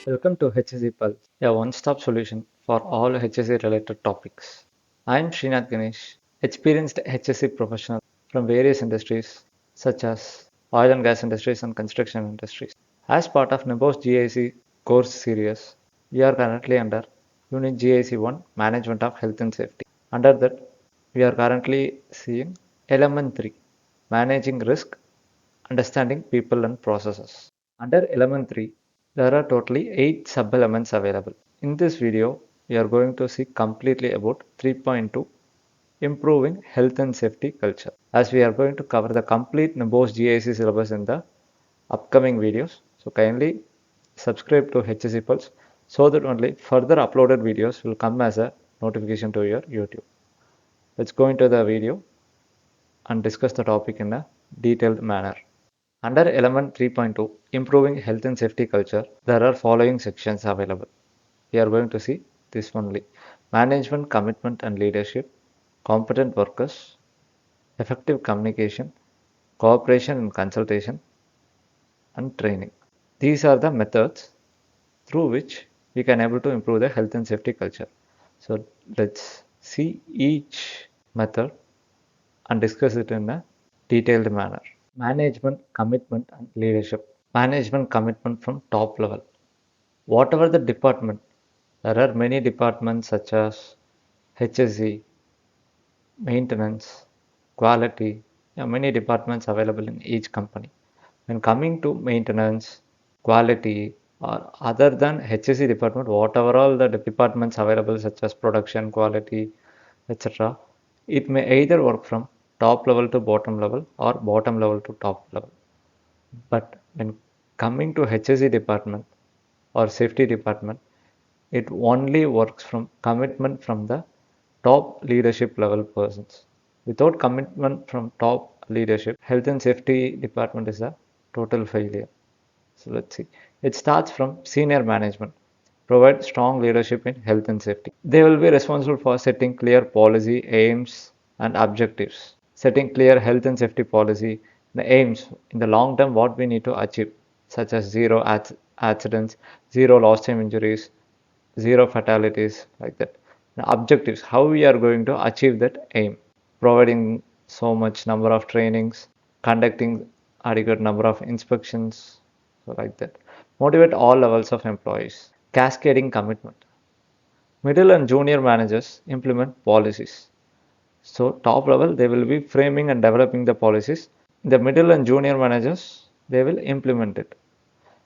Welcome to HSE Pulse, a one-stop solution for all HSE related topics. I am Srinath Ganesh, experienced HSE professional from various industries such as oil and gas industries and construction industries. As part of NEBOSH GIC course series, we are currently under Unit GIC1 Management of Health and Safety. Under that, we are currently seeing Element 3 Managing Risk, Understanding People and Processes. Under Element 3, there are totally 8 sub-elements available. In this video, we are going to see completely about 3.2 Improving Health and Safety Culture. As we are going to cover the complete NEBOSH GIC syllabus in the upcoming videos. So kindly subscribe to HSE Pulse so that only further uploaded videos will come as a notification to your YouTube. Let's go into the video and discuss the topic in a detailed manner. Under element 3.2, improving health and safety culture, there are following sections available. We are going to see this only. Management, commitment and leadership, competent workers, effective communication, cooperation and consultation, and training. These are the methods through which we can able to improve the health and safety culture. So let's see each method and discuss it in a detailed manner. Management, commitment, and leadership. Management commitment from top level. Whatever the department, there are many departments such as HSE, maintenance, quality, many departments available in each company. When coming to maintenance, quality, or other than HSE department, whatever all the departments available such as production, quality, etc., it may either work from top level to bottom level or bottom level to top level. But when coming to HSE department or safety department, it only works from commitment from the top leadership level persons. Without commitment from top leadership, health and safety department is a total failure. So let's see. It starts from senior management. Provide strong leadership in health and safety. They will be responsible for setting clear policy, aims, and objectives. Setting clear health and safety policy, the aims in the long term, what we need to achieve, such as zero accidents, zero lost time injuries, zero fatalities, like that. The objectives, how we are going to achieve that aim. Providing so much number of trainings, conducting adequate number of inspections, so like that. Motivate all levels of employees. Cascading commitment. Middle and junior managers implement policies. So top level, they will be framing and developing the policies. The middle and junior managers, they will implement it.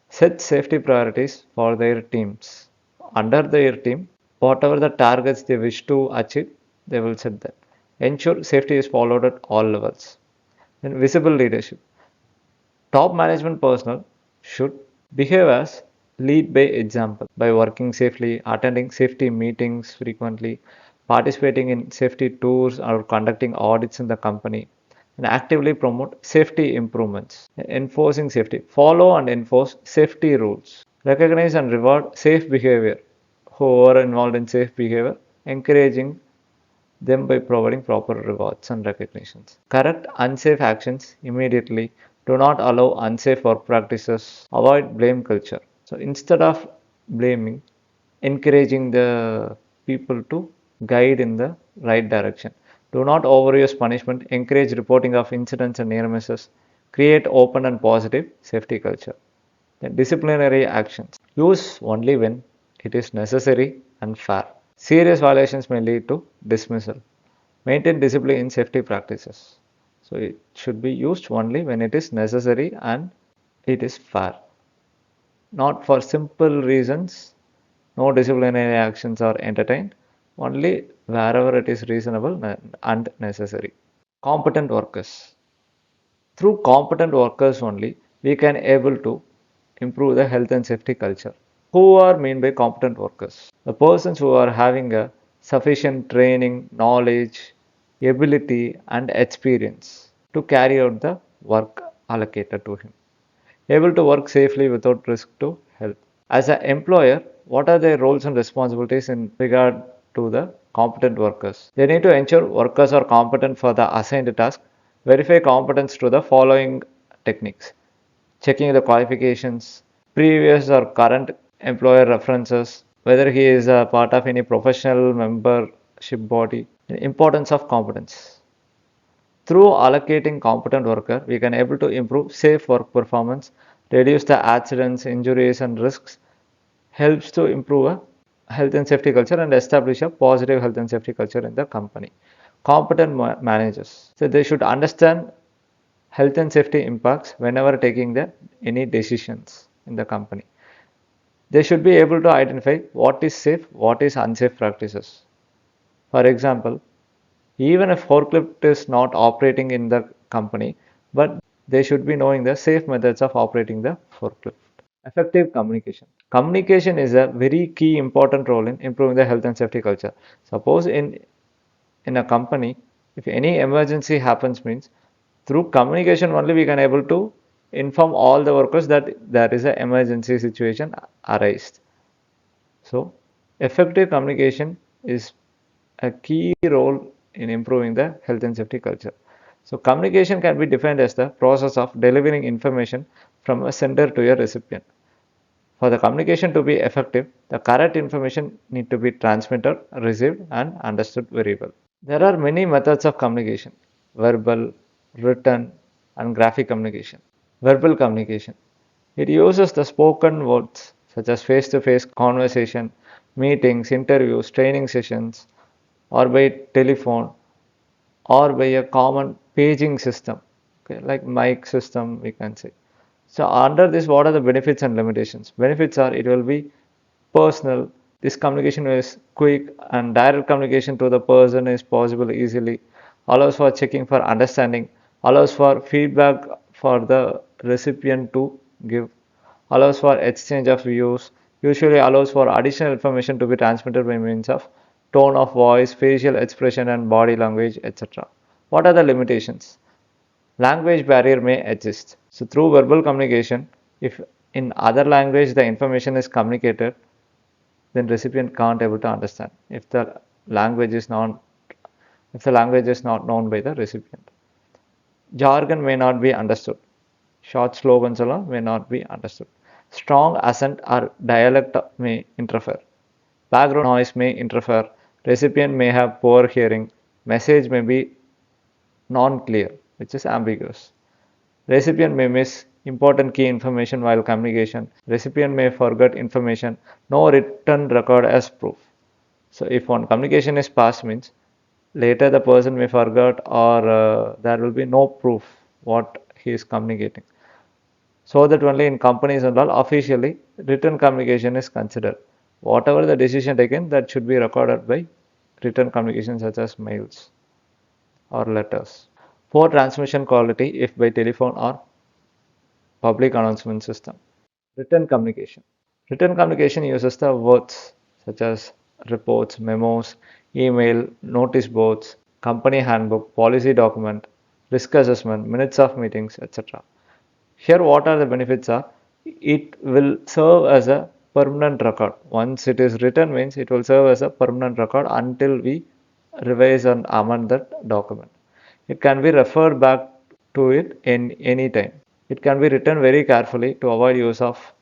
Set safety priorities for their teams. Under their team, whatever the targets they wish to achieve, they will set that. Ensure safety is followed at all levels. Then visible leadership. Top management personnel should behave as lead by example by working safely, attending safety meetings frequently, participating in safety tours or conducting audits in the company, and actively promote safety improvements. Enforcing safety. Follow and enforce safety rules. Recognize and reward safe behavior. Who are involved in safe behavior, encouraging them by providing proper rewards and recognitions. Correct unsafe actions immediately. Do not allow unsafe work practices. Avoid blame culture. So instead of blaming, encouraging the people to guide in the right direction. Do not overuse punishment. Encourage reporting of incidents and near misses. Create open and positive safety culture. Then disciplinary actions. Use only when it is necessary and fair. Serious violations may lead to dismissal. Maintain discipline in safety practices. So it should be used only when it is necessary and it is fair. Not for simple reasons. No disciplinary actions are entertained. Only wherever it is reasonable and necessary. Competent workers. Through competent workers only, we can able to improve the health and safety culture. Who are mean by competent workers? The persons who are having a sufficient training, knowledge, ability and experience to carry out the work allocated to him. Able to work safely without risk to health. As an employer, what are their roles and responsibilities in regard to the competent workers? They need to ensure workers are competent for the assigned task. Verify competence through the following techniques. Checking the qualifications, previous or current employer references, whether he is a part of any professional membership body, and importance of competence. Through allocating competent worker, we can able to improve safe work performance, reduce the accidents, injuries, and risks, helps to improve a health and safety culture and establish a positive health and safety culture in the company. Competent managers, so they should understand health and safety impacts whenever taking any decisions in the company. They should be able to identify what is safe, what is unsafe practices. For example, even if forklift is not operating in the company, but they should be knowing the safe methods of operating the forklift. Effective communication. Communication is a very key important role in improving the health and safety culture. Suppose in a company, if any emergency happens means through communication only we can able to inform all the workers that there is an emergency situation arised. So effective communication is a key role in improving the health and safety culture. So communication can be defined as the process of delivering information from a sender to a recipient. For the communication to be effective, the correct information need to be transmitted, received, and understood very well. There are many methods of communication: verbal, written, and graphic communication. Verbal communication. It uses the spoken words such as face-to-face conversation, meetings, interviews, training sessions, or by telephone, or by a common paging system, okay, like mic system we can say. So under this, what are the benefits and limitations? Benefits are it will be personal. This communication is quick and direct communication to the person is possible easily. Allows for checking for understanding. Allows for feedback for the recipient to give. Allows for exchange of views. Usually allows for additional information to be transmitted by means of tone of voice, facial expression, and body language, etc. What are the limitations? Language barrier may exist. So through verbal communication, if in other language the information is communicated, then recipient can't able to understand language is not if the language is not known by the recipient. Jargon may not be understood. Short slogans alone may not be understood. Strong accent or dialect may interfere. Background noise may interfere. Recipient may have poor hearing. Message may be non-clear, which is ambiguous. Recipient may miss important key information while communication. Recipient may forget information. No written record as proof. So if one communication is passed means later the person may forget or there will be no proof what he is communicating. So that only in companies and all officially written communication is considered. Whatever the decision taken that should be recorded by written communication such as mails or letters. Poor transmission quality if by telephone or public announcement system. Written communication. Written communication uses the words such as reports, memos, email, notice boards, company handbook, policy document, risk assessment, minutes of meetings, etc. Here, what are the benefits are? It will serve as a permanent record. Once it is written means it will serve as a permanent record until we revise and amend that document. It can be referred back to it in any time. It can be written very carefully to avoid use of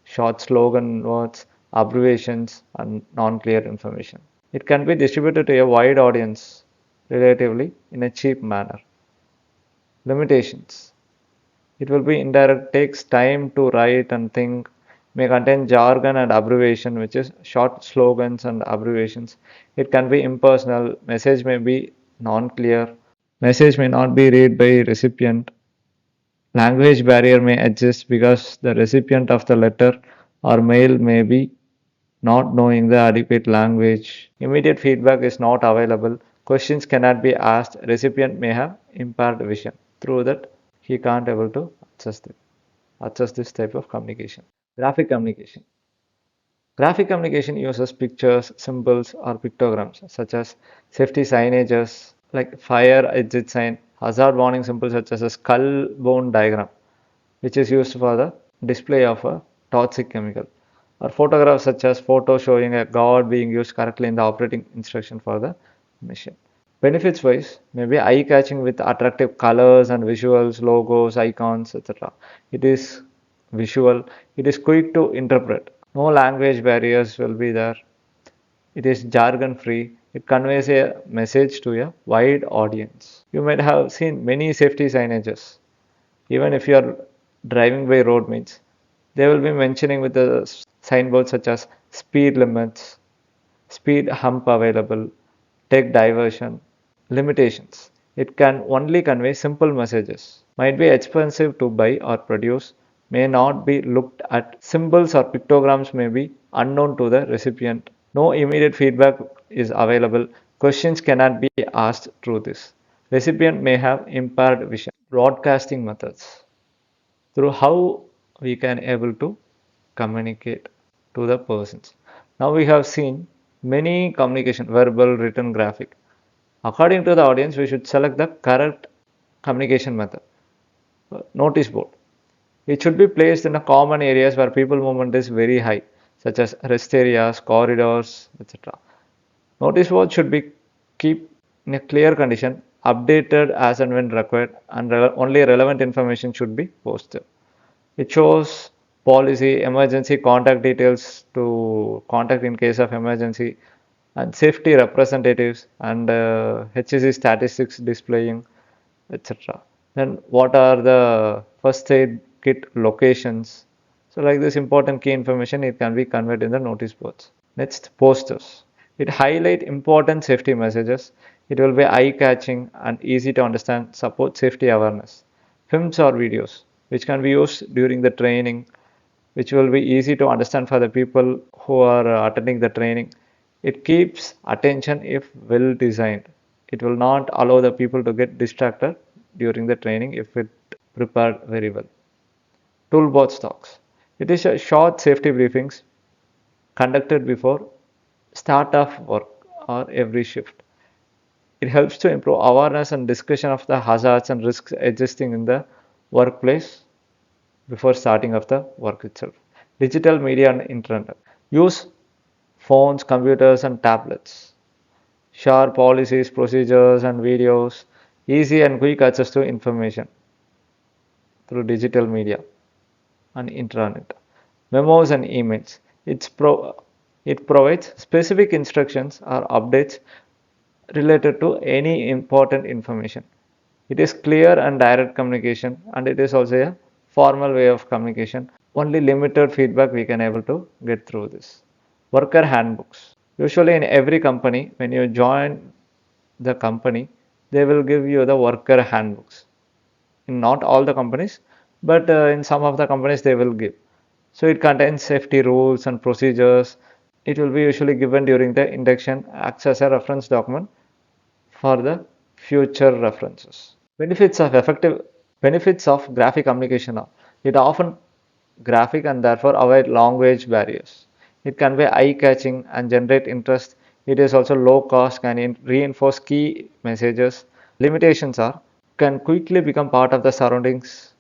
short slogan words, abbreviations, and non-clear information. It can be distributed to a wide audience relatively in a cheap manner. Limitations. It will be indirect, takes time to write and think, may contain jargon and abbreviation, which is short slogans and abbreviations. It can be impersonal, message may be non-clear, message may not be read by recipient. Language barrier may exist because the recipient of the letter or mail may be not knowing the adequate language. Immediate feedback is not available. Questions cannot be asked. Recipient may have impaired vision. Through that, he can't able to access this type of communication. Graphic communication. Graphic communication uses pictures, symbols, or pictograms such as safety signages like fire exit sign, hazard warning symbols such as a skull bone diagram, which is used for the display of a toxic chemical, or photographs such as photo showing a guard being used correctly in the operating instruction for the machine. Benefits wise, maybe eye catching with attractive colors and visuals, logos, icons, etc. It is visual, it is quick to interpret. No language barriers will be there. It is jargon free. It conveys a message to a wide audience. You might have seen many safety signages. Even if you are driving by road means, they will be mentioning with the signboards such as speed limits, speed hump available, take diversion, limitations. It can only convey simple messages. Might be expensive to buy or produce, may not be looked at. Symbols or pictograms may be unknown to the recipient. No immediate feedback is available. Questions cannot be asked through this. Recipient may have impaired vision. Broadcasting methods. Through how we can able to communicate to the persons. Now we have seen many communication, verbal, written, graphic. According to the audience, we should select the correct communication method. Notice board. It should be placed in the common areas where people movement is very high, such as rest areas, corridors, etc. Notice board should be keep in a clear condition, updated as and when required, and only relevant information should be posted. It shows policy, emergency contact details to contact in case of emergency, and safety representatives and HSE statistics displaying, etc. Then what are the first aid kit locations? So like this important key information, it can be conveyed in the notice boards. Next, posters. It highlight important safety messages. It will be eye-catching and easy to understand, support safety awareness. Films or videos, which can be used during the training, which will be easy to understand for the people who are attending the training. It keeps attention if well designed. It will not allow the people to get distracted during the training if it prepared very well. Toolbox talks. It is a short safety briefings conducted before start of work or every shift. It helps to improve awareness and discussion of the hazards and risks existing in the workplace before starting of the work itself. Digital media and internet. Use phones, computers and tablets. Share policies, procedures and videos. Easy and quick access to information through digital media and intranet. Memos and emails. It provides specific instructions or updates related to any important information. It is clear and direct communication, and it is also a formal way of communication. Only limited feedback we can able to get through this. Worker handbooks. Usually in every company, when you join the company, they will give you the worker handbooks. In not all the companies, but in some of the companies they will give. So it contains safety rules and procedures. It will be usually given during the induction, acts as a reference document for the future references. Benefits of graphic communication are it often graphic and therefore avoid language barriers. It can be eye-catching and generate interest. It is also low cost, can reinforce key messages. Limitations are can quickly become part of the surroundings,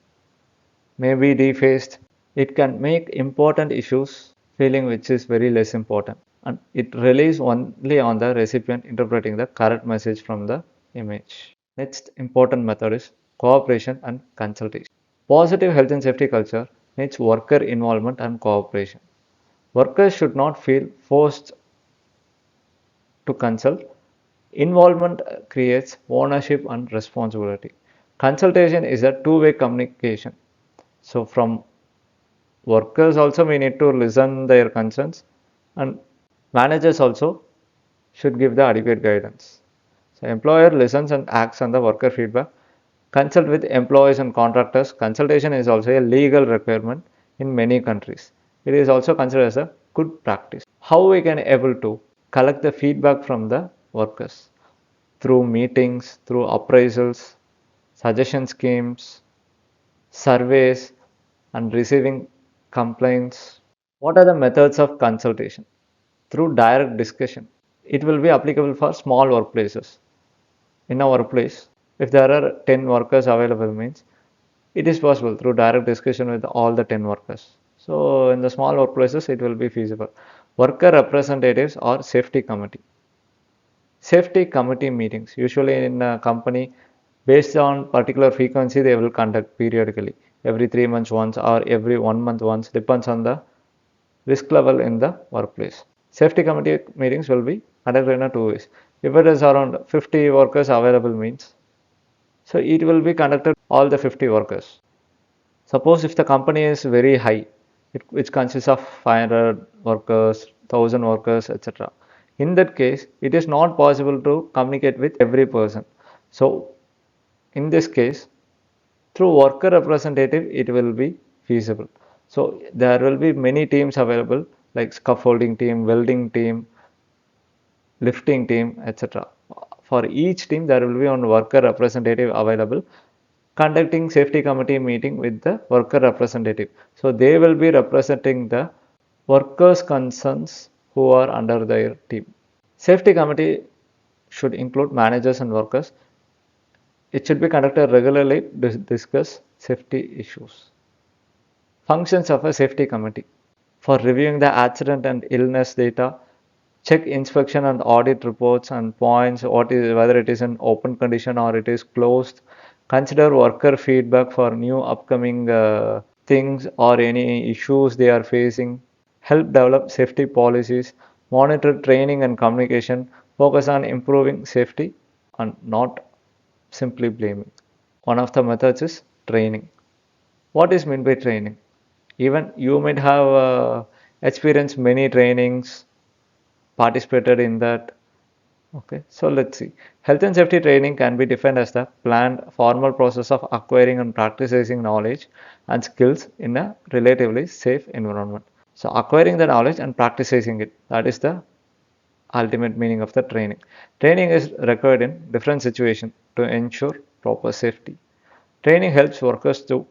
may be defaced. It can make important issues feeling which is very less important, and it relies only on the recipient interpreting the correct message from the image. Next important method is cooperation and consultation. Positive health and safety culture needs worker involvement and cooperation. Workers should not feel forced to consult. Involvement creates ownership and responsibility. Consultation is a two-way communication. So from workers also we need to listen their concerns, and managers also should give the adequate guidance. So employer listens and acts on the worker feedback. Consult with employees and contractors. Consultation is also a legal requirement in many countries. It is also considered as a good practice. How we can able to collect the feedback from the workers? Through meetings, through appraisals, suggestion schemes, surveys, and receiving complaints. What are the methods of consultation? Through direct discussion. It will be applicable for small workplaces. In a workplace, if there are 10 workers available means, it is possible through direct discussion with all the 10 workers. So in the small workplaces, it will be feasible. Worker representatives or safety committee. Safety committee meetings, usually in a company, based on particular frequency, they will conduct periodically, every 3 months once or every 1 month once, depends on the risk level in the workplace. Safety committee meetings will be conducted in two ways. If it is around 50 workers available means, so it will be conducted all the 50 workers. Suppose if the company is very high, which consists of 500 workers, 1000 workers, etc. In that case, it is not possible to communicate with every person. So in this case, through worker representative, it will be feasible. So there will be many teams available like scaffolding team, welding team, lifting team, etc. For each team, there will be one worker representative available conducting safety committee meeting with the worker representative. So they will be representing the workers' concerns who are under their team. Safety committee should include managers and workers. It should be conducted regularly to discuss safety issues. Functions of a safety committee: for reviewing the accident and illness data, check inspection and audit reports and points whether it is an open condition or it is closed, consider worker feedback for new upcoming things or any issues they are facing, help develop safety policies, monitor training and communication, focus on improving safety and not simply blaming. One of the methods is training. What is meant by training? Even you might have experienced many trainings, participated in that. Okay, so let's see. Health and safety training can be defined as the planned formal process of acquiring and practicing knowledge and skills in a relatively safe environment. So acquiring the knowledge and practicing it, that is the ultimate meaning of the training. Training is required in different situations to ensure proper safety. Training helps workers to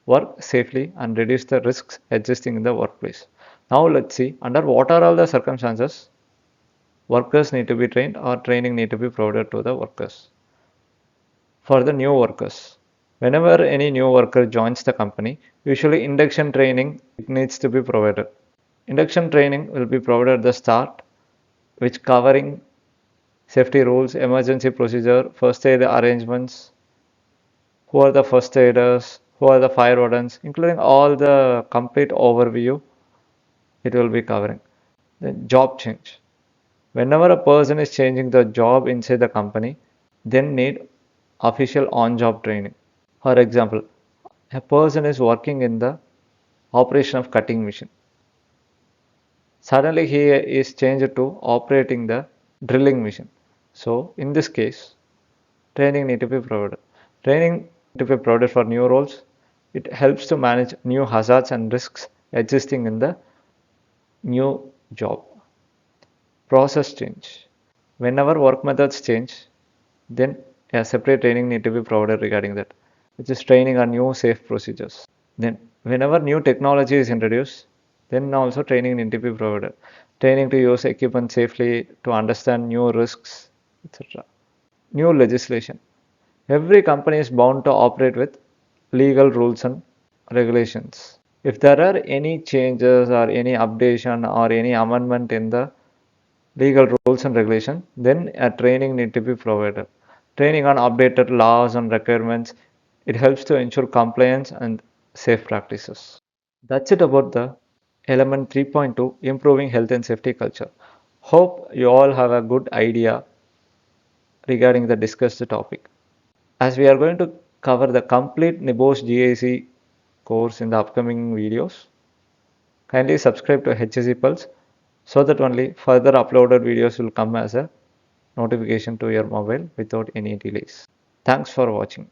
work safely and reduce the risks existing in the workplace. Now let's see under what are all the circumstances workers need to be trained or training need to be provided to the workers. For the new workers, whenever any new worker joins the company, usually induction training needs to be provided. Induction training will be provided at the start, which covering safety rules, emergency procedure, first aid arrangements, who are the first aiders, who are the fire wardens, including all the complete overview it will be covering. Then job change. Whenever a person is changing the job inside the company, then need official on-job training. For example, a person is working in the operation of cutting machine. Suddenly he is changed to operating the drilling machine. So in this case, training need to be provided. Training to be provided for new roles. It helps to manage new hazards and risks existing in the new job. Process change. Whenever work methods change, then a separate training need to be provided regarding that, which is training on new safe procedures. Then whenever new technology is introduced, then also training need to be provided. Training to use equipment safely, to understand new risks, etc. New legislation. Every company is bound to operate with legal rules and regulations. If there are any changes or any updation or any amendment in the legal rules and regulations, then a training need to be provided. Training on updated laws and requirements, it helps to ensure compliance and safe practices. That's it about the element 3.2, improving health and safety culture. Hope you all have a good idea regarding the discussed topic. As we are going to cover the complete NEBOSH GIC course in the upcoming videos, kindly subscribe to HSC Pulse so that only further uploaded videos will come as a notification to your mobile without any delays. Thanks for watching.